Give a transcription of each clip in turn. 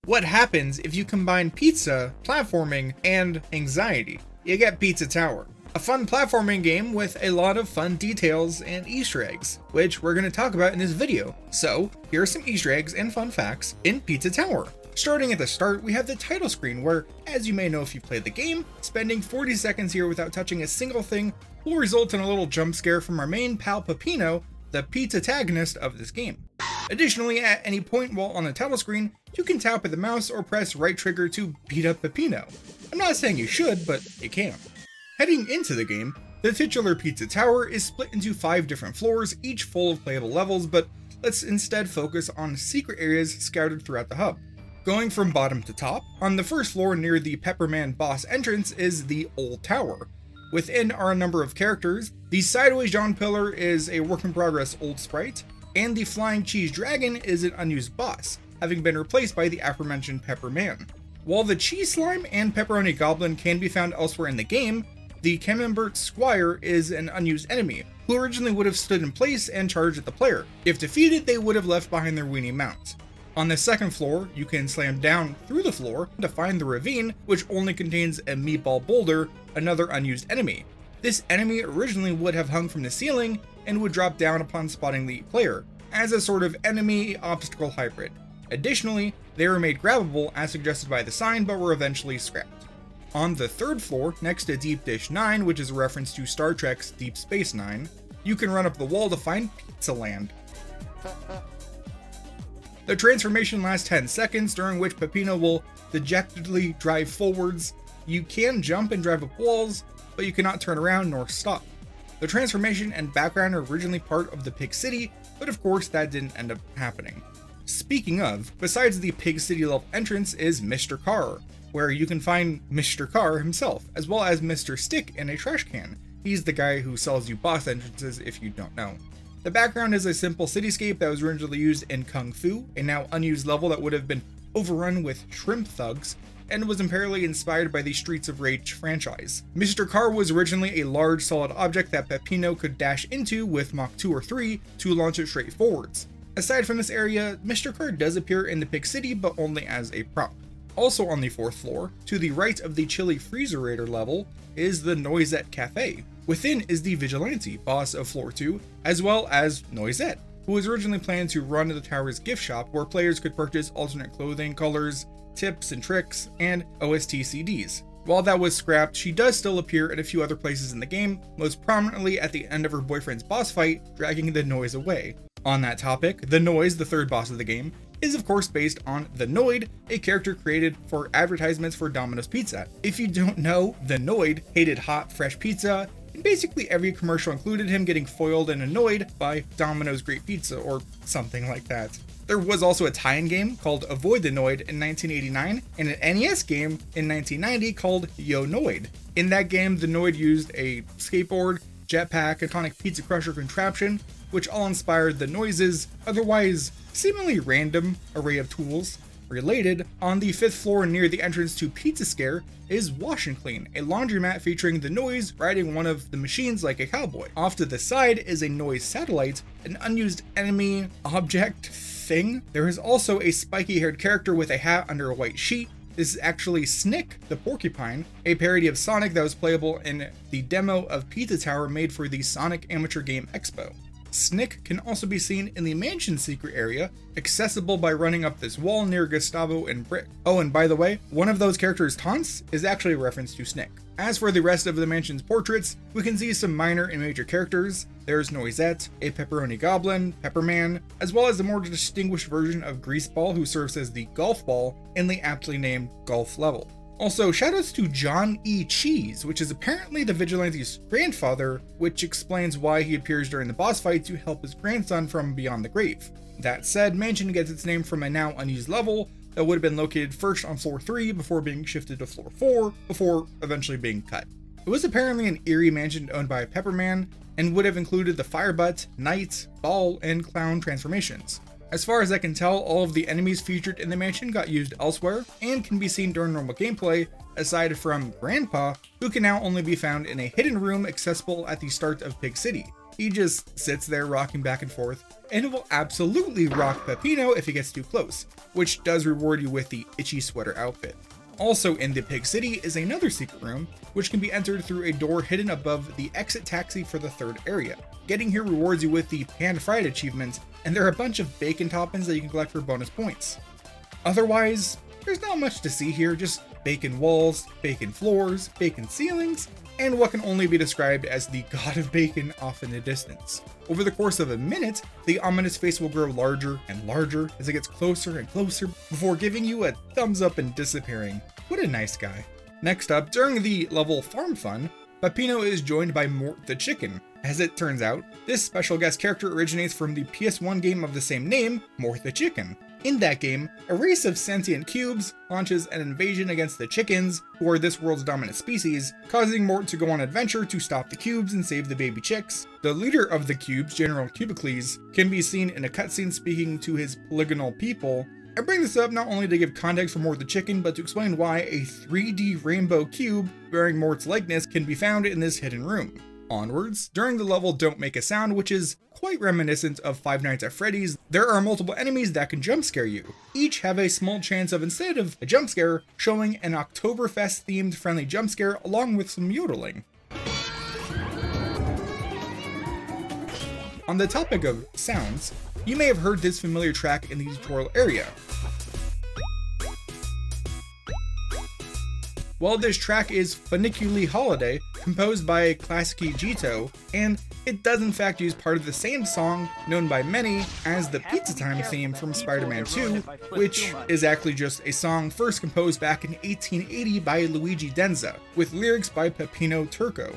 What happens if you combine pizza, platforming, and anxiety? You get Pizza Tower, a fun platforming game with a lot of fun details and Easter eggs, which we're going to talk about in this video. So here are some Easter eggs and fun facts in Pizza Tower. Starting at the start, we have the title screen where, as you may know if you played the game, spending 40 seconds here without touching a single thing will result in a little jump scare from our main pal Peppino, the pizza antagonist of this game. Additionally, at any point while on the title screen, you can tap with the mouse or press right trigger to beat up Peppino. I'm not saying you should, but you can. Heading into the game, the titular Pizza Tower is split into 5 different floors, each full of playable levels, but let's instead focus on secret areas scattered throughout the hub. Going from bottom to top, on the first floor near the Pepperman boss entrance is the Old Tower. Within are a number of characters. The Sideways John Pillar is a work-in-progress old sprite, and the Flying Cheese Dragon is an unused boss, having been replaced by the aforementioned Pepperman. While the Cheese Slime and Pepperoni Goblin can be found elsewhere in the game, the Camembert Squire is an unused enemy, who originally would have stood in place and charged at the player. If defeated, they would have left behind their weenie mount. On the second floor, you can slam down through the floor to find the ravine, which only contains a meatball boulder, another unused enemy. This enemy originally would have hung from the ceiling and would drop down upon spotting the player, as a sort of enemy obstacle hybrid. Additionally, they were made grabbable as suggested by the sign, but were eventually scrapped. On the third floor, next to Deep Dish 9, which is a reference to Star Trek's Deep Space Nine, you can run up the wall to find Pizza Land. The transformation lasts 10 seconds, during which Peppino will dejectedly drive forwards. You can jump and drive up walls, but you cannot turn around nor stop. The transformation and background are originally part of the Pig City, but of course that didn't end up happening. Speaking of, besides the Pig City level entrance is Mr. Car, where you can find Mr. Car himself, as well as Mr. Stick in a trash can. He's the guy who sells you boss entrances if you don't know. The background is a simple cityscape that was originally used in Kung Fu, a now unused level that would have been overrun with shrimp thugs, and was apparently inspired by the Streets of Rage franchise. Mr. Car was originally a large solid object that Peppino could dash into with Mach 2 or 3 to launch it straight forwards. Aside from this area, Mr. Car does appear in the Pig City, but only as a prop. Also on the 4th floor, to the right of the Chili Freezerator level, is the Noisette Cafe. Within is the Vigilante, boss of floor 2, as well as Noisette, who was originally planned to run the tower's gift shop where players could purchase alternate clothing colors, tips and tricks, and OST CDs. While that was scrapped, she does still appear at a few other places in the game, most prominently at the end of her boyfriend's boss fight, dragging the Noise away. On that topic, the Noise, the third boss of the game, is of course based on the Noid, a character created for advertisements for Domino's Pizza. If you don't know, the Noid hated hot, fresh pizza, and basically every commercial included him getting foiled and annoyed by Domino's Great Pizza or something like that. There was also a tie-in game called Avoid the Noid in 1989 and an NES game in 1990 called Yo Noid. In that game, the Noid used a skateboard, jetpack, iconic pizza crusher contraption, which all inspired the Noise's otherwise seemingly random array of tools. Related, on the 5th floor near the entrance to Pizza Scare is Wash and Clean, a laundromat featuring the Noise riding one of the machines like a cowboy. Off to the side is a Noise satellite, an unused enemy object thing. There is also a spiky-haired character with a hat under a white sheet. This is actually Snick the Porcupine, a parody of Sonic that was playable in the demo of Pizza Tower made for the Sonic Amateur Game Expo. Snick can also be seen in the mansion secret area, accessible by running up this wall near Gustavo and Brick. Oh, and by the way, one of those characters' taunts is actually a reference to Snick. As for the rest of the mansion's portraits, we can see some minor and major characters. There's Noisette, a Pepperoni Goblin, Pepperman, as well as the more distinguished version of Greaseball who serves as the golf ball in the aptly named golf level. Also, shoutouts to John E. Cheese, which is apparently the Vigilante's grandfather, which explains why he appears during the boss fight to help his grandson from beyond the grave. That said, Mansion gets its name from a now unused level that would have been located first on floor 3 before being shifted to floor 4, before eventually being cut. It was apparently an eerie mansion owned by Pepperman, and would have included the Firebutt, Knight, Ball, and Clown transformations. As far as I can tell, all of the enemies featured in the mansion got used elsewhere, and can be seen during normal gameplay, aside from Grandpa, who can now only be found in a hidden room accessible at the start of Pig City. He just sits there rocking back and forth, and will absolutely rock Peppino if he gets too close, which does reward you with the itchy sweater outfit. Also in the Pig City is another secret room, which can be entered through a door hidden above the exit taxi for the third area. Getting here rewards you with the pan-fried achievement, and there are a bunch of bacon toppings that you can collect for bonus points. Otherwise, there's not much to see here, just bacon walls, bacon floors, bacon ceilings, and what can only be described as the god of bacon off in the distance. Over the course of a minute, the ominous face will grow larger and larger as it gets closer and closer before giving you a thumbs up and disappearing. What a nice guy. Next up, during the level Farm Fun, Peppino is joined by Mort the Chicken. As it turns out, this special guest character originates from the PS1 game of the same name, Mort the Chicken. In that game, a race of sentient cubes launches an invasion against the chickens, who are this world's dominant species, causing Mort to go on an adventure to stop the cubes and save the baby chicks. The leader of the cubes, General Cubicles, can be seen in a cutscene speaking to his polygonal people. I bring this up not only to give context for Mort the Chicken, but to explain why a 3D rainbow cube bearing Mort's likeness can be found in this hidden room. Onwards, during the level Don't Make a Sound, which is quite reminiscent of Five Nights at Freddy's, there are multiple enemies that can jump scare you. Each have a small chance of, instead of a jump scare, showing an Oktoberfest themed friendly jump scare along with some yodeling. On the topic of sounds, you may have heard this familiar track in the tutorial area. Well, this track is Funiculi Holiday, composed by Classici Gito, and it does in fact use part of the same song known by many as the Pizza Time theme from Spider-Man 2, which is actually just a song first composed back in 1880 by Luigi Denza, with lyrics by Peppino Turco.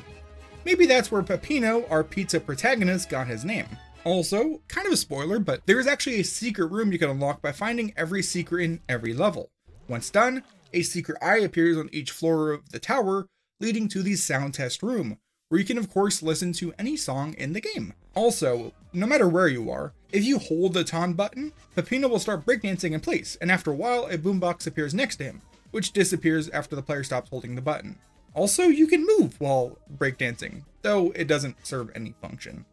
Maybe that's where Peppino, our pizza protagonist, got his name. Also, kind of a spoiler, but there is actually a secret room you can unlock by finding every secret in every level. Once done, a secret eye appears on each floor of the tower, leading to the sound test room, where you can of course listen to any song in the game. Also, no matter where you are, if you hold the ton button, Peppino will start breakdancing in place, and after a while a boombox appears next to him, which disappears after the player stops holding the button. Also, you can move while breakdancing, though it doesn't serve any function.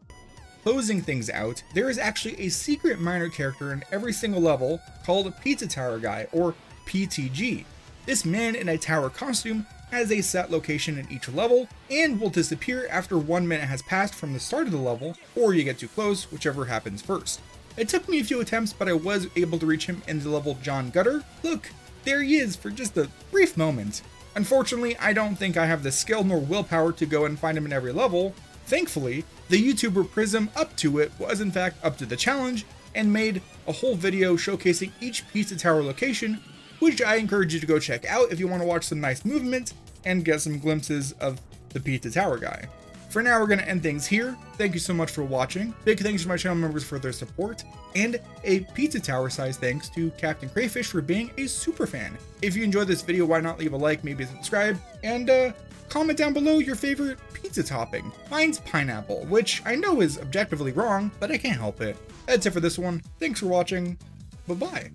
Closing things out, there is actually a secret minor character in every single level called Pizza Tower Guy, or PTG. This man in a tower costume has a set location in each level and will disappear after 1 minute has passed from the start of the level, or you get too close, whichever happens first. It took me a few attempts, but I was able to reach him in the level John Gutter. Look, there he is for just a brief moment. Unfortunately, I don't think I have the skill nor willpower to go and find him in every level. Thankfully, the YouTuber Prism Up To It was in fact up to the challenge and made a whole video showcasing each Pizza Tower location, which I encourage you to go check out if you want to watch some nice movement and get some glimpses of the Pizza Tower Guy. For now, we're going to end things here. Thank you so much for watching. Big thanks to my channel members for their support, and a Pizza Tower size thanks to Captain Crayfish for being a super fan. If you enjoyed this video, why not leave a like, maybe subscribe, and comment down below your favorite pizza topping. Mine's pineapple, which I know is objectively wrong, but I can't help it. That's it for this one. Thanks for watching. Bye-bye.